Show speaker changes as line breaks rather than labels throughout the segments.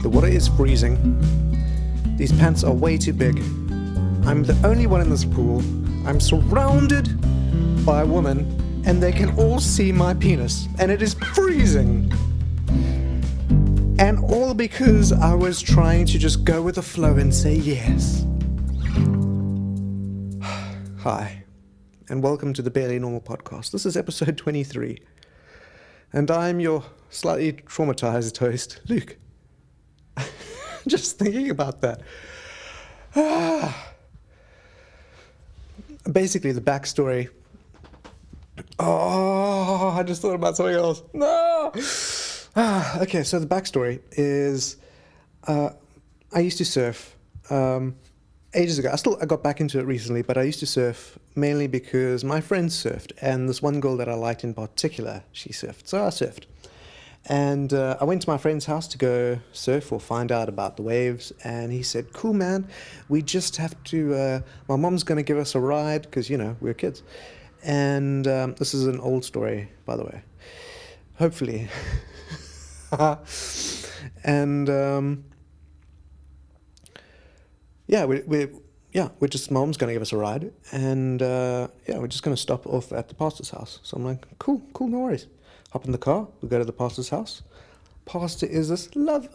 The water is freezing. These pants are way too big. I'm the only one in this pool. I'm surrounded by women, and they can all see my penis, and it is freezing. And all because I was trying to just go with the flow and say yes. Hi, and welcome to the Barely Normal podcast. This is episode 23, and I'm your slightly traumatized host, Luke. Just thinking about that. Basically, the backstory. Oh, I just thought about something else. No! Okay, so the backstory is I used to surf ages ago. I got back into it recently, but I used to surf mainly because my friends surfed, and this one girl that I liked in particular, she surfed. So I surfed. And I went to my friend's house to go surf or find out about the waves, and he said, cool, man, we just have to, my mom's going to give us a ride, because, you know, we're kids. And this is an old story, by the way. Hopefully. And, yeah, we're just, mom's going to give us a ride, and, yeah, we're just going to stop off at the pastor's house. So I'm like, cool, no worries. Hop in the car, we go to the pastor's house. Pastor is this like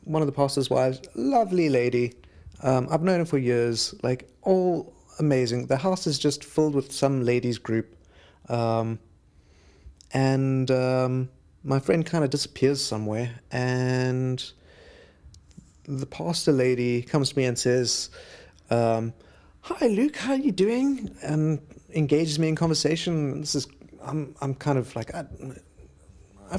one of the pastor's wives, lovely lady. I've known her for years, like all amazing. The house is just filled with some ladies group. And my friend kind of disappears somewhere, and the pastor lady comes to me and says, hi Luke, how are you doing? And engages me in conversation. I'm kind of like, I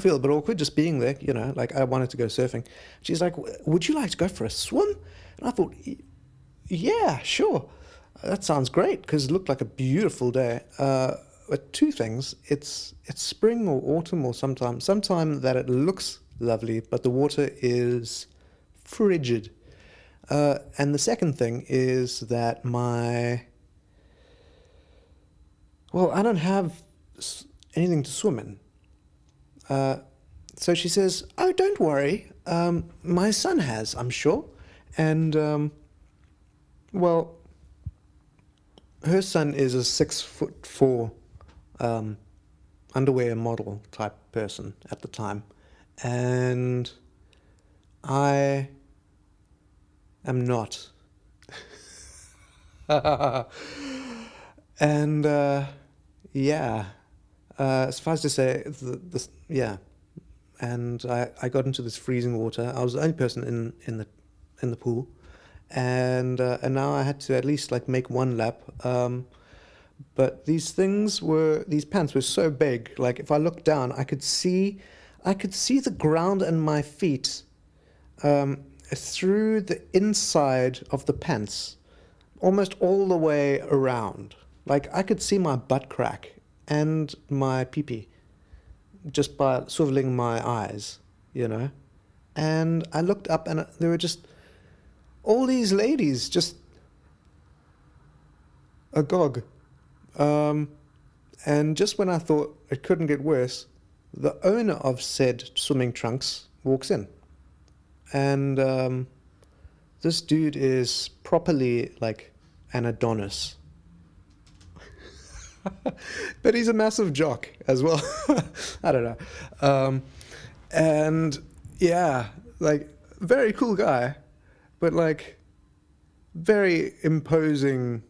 feel a bit awkward just being there, you know, like I wanted to go surfing. She's like, would you like to go for a swim? And I thought, yeah, sure. That sounds great, because it looked like a beautiful day. But two things, it's spring or autumn or sometime that it looks lovely, but the water is frigid. And the second thing is that I don't have anything to swim in. So she says, oh, don't worry, my son has, I'm sure. And, well, her son is a 6'4" underwear model type person at the time. And I am not. And, yeah. Suffice to say, yeah, and I got into this freezing water. I was the only person in the pool, and now I had to at least like make one lap. But these pants were so big. Like if I looked down, I could see the ground and my feet through the inside of the pants, almost all the way around. Like I could see my butt crack and my pee-pee just by swiveling my eyes, you know. And I looked up, and there were just all these ladies just agog. And just when I thought it couldn't get worse, the owner of said swimming trunks walks in. And this dude is properly like an Adonis. But he's a massive jock as well. I don't know. And yeah, like very cool guy, but like very imposing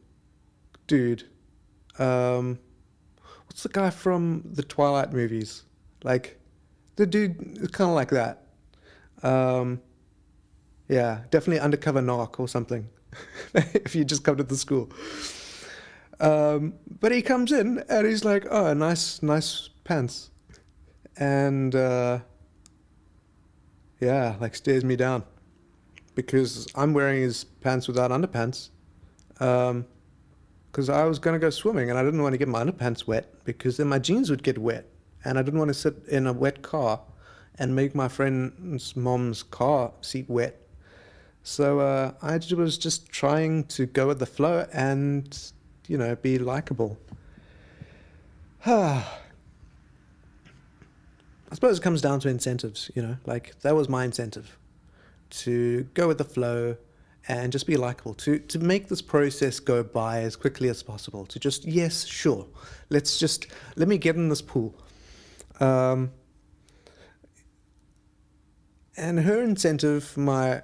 dude. What's the guy from the Twilight movies? Like the dude is kind of like that. Yeah, definitely undercover narc or something. If you just come to the school. But he comes in and he's like, oh, nice pants. And, yeah, like stares me down because I'm wearing his pants without underpants. Because I was going to go swimming and I didn't want to get my underpants wet because then my jeans would get wet. And I didn't want to sit in a wet car and make my friend's mom's car seat wet. So I was just trying to go with the flow and, you know, be likable. I suppose it comes down to incentives, you know, like that was my incentive. to go with the flow, and just be likable, to make this process go by as quickly as possible, to just, yes, sure, let me get in this pool. And her incentive, my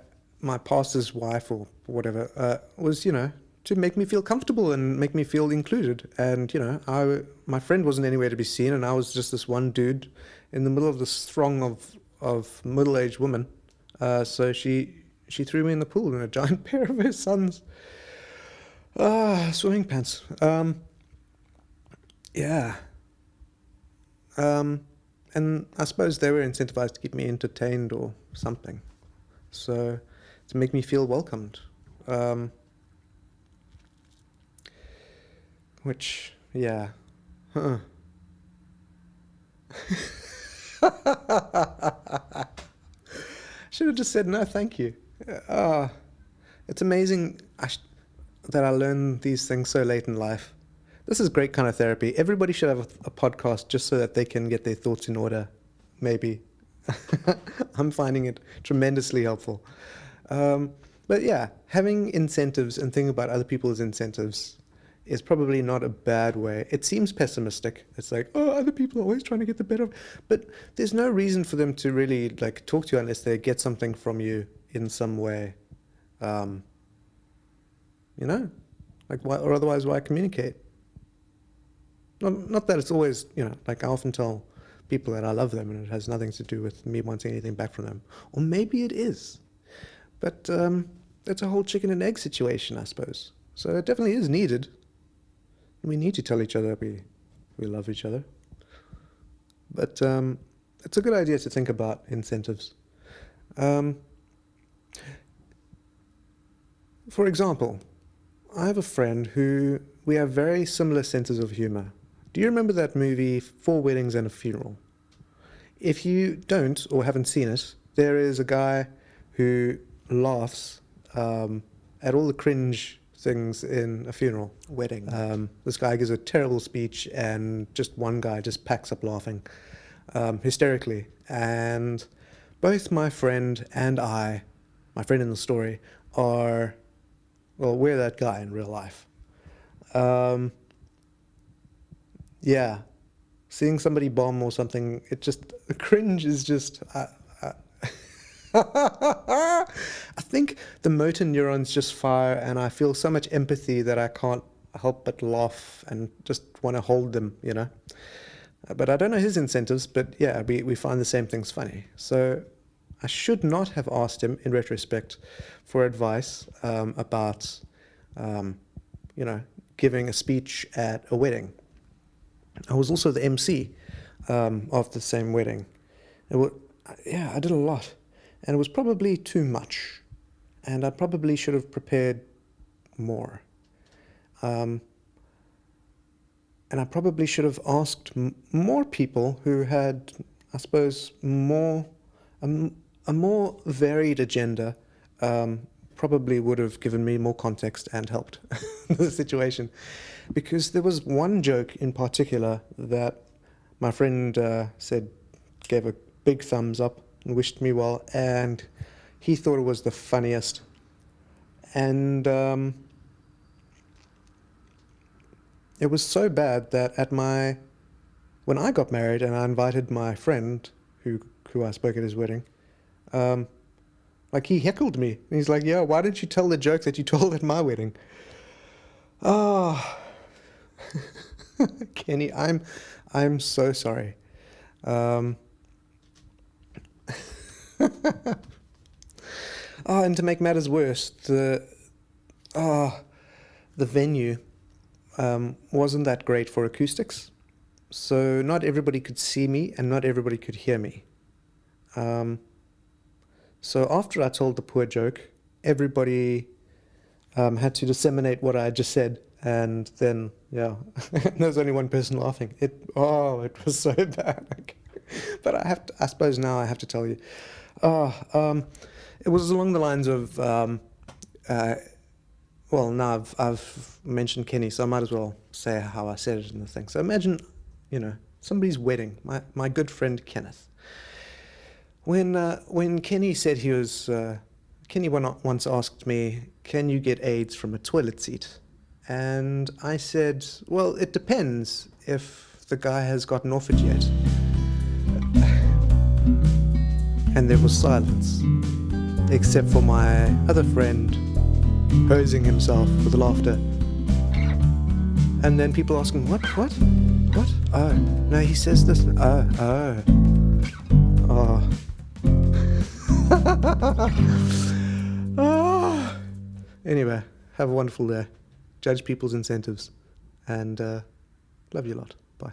pastor's wife or whatever, was, to make me feel comfortable and make me feel included. And, my friend wasn't anywhere to be seen, and I was just this one dude in the middle of this throng of middle-aged women. So she threw me in the pool in a giant pair of her son's swimming pants. Yeah. And I suppose they were incentivized to keep me entertained or something. So to make me feel welcomed. Which, yeah. Huh. Should have just said no, thank you. It's amazing that I learn these things so late in life. This is great kind of therapy. Everybody should have a podcast just so that they can get their thoughts in order, maybe. I'm finding it tremendously helpful. But yeah, having incentives and thinking about other people's incentives is probably not a bad way. It seems pessimistic. It's like, oh, other people are always trying to get the better. But there's no reason for them to really talk to you unless they get something from you in some way. Why, or otherwise, why communicate? Not that it's always, I often tell people that I love them and it has nothing to do with me wanting anything back from them. Or maybe it is. But it's a whole chicken and egg situation, I suppose. So it definitely is needed. We need to tell each other we love each other. But it's a good idea to think about incentives. For example, I have a friend who we have very similar senses of humor. Do you remember that movie, 4 Weddings and a Funeral? If you don't or haven't seen it, there is a guy who laughs at all the cringe things in a funeral.
Wedding.
This guy gives a terrible speech and just one guy just packs up laughing hysterically. And both my friend and I, my friend in the story, we're that guy in real life. Yeah, seeing somebody bomb or something, the cringe is just... I think the motor neurons just fire and I feel so much empathy that I can't help but laugh and just want to hold them, But I don't know his incentives, but yeah, we find the same things funny. So I should not have asked him, in retrospect, for advice about, giving a speech at a wedding. I was also the MC of the same wedding. I did a lot. And it was probably too much. And I probably should have prepared more. And I probably should have asked more people who had, I suppose, a more varied agenda. Probably would have given me more context and helped the situation. Because there was one joke in particular that my friend gave a big thumbs up and wished me well, and he thought it was the funniest. And it was so bad that when I got married and I invited my friend who I spoke at his wedding, he heckled me. And he's like, yeah, why didn't you tell the joke that you told at my wedding? Oh, Kenny, I'm so sorry. And to make matters worse, the venue wasn't that great for acoustics, so not everybody could see me and not everybody could hear me. So after I told the poor joke, everybody had to disseminate what I had just said, and then there was only one person laughing. It was so bad. But I suppose now I have to tell you. It was along the lines of, now I've mentioned Kenny, so I might as well say how I said it in the thing. So imagine, somebody's wedding, my good friend Kenneth. When Kenny said he was Kenny once asked me, "Can you get AIDS from a toilet seat?" And I said, "Well, it depends if the guy has gotten off it yet." And there was silence, except for my other friend hosing himself with laughter. And then people asking, what? Oh, no, he says this. Oh. Oh. Anyway, have a wonderful day. Judge people's incentives. And love you a lot. Bye.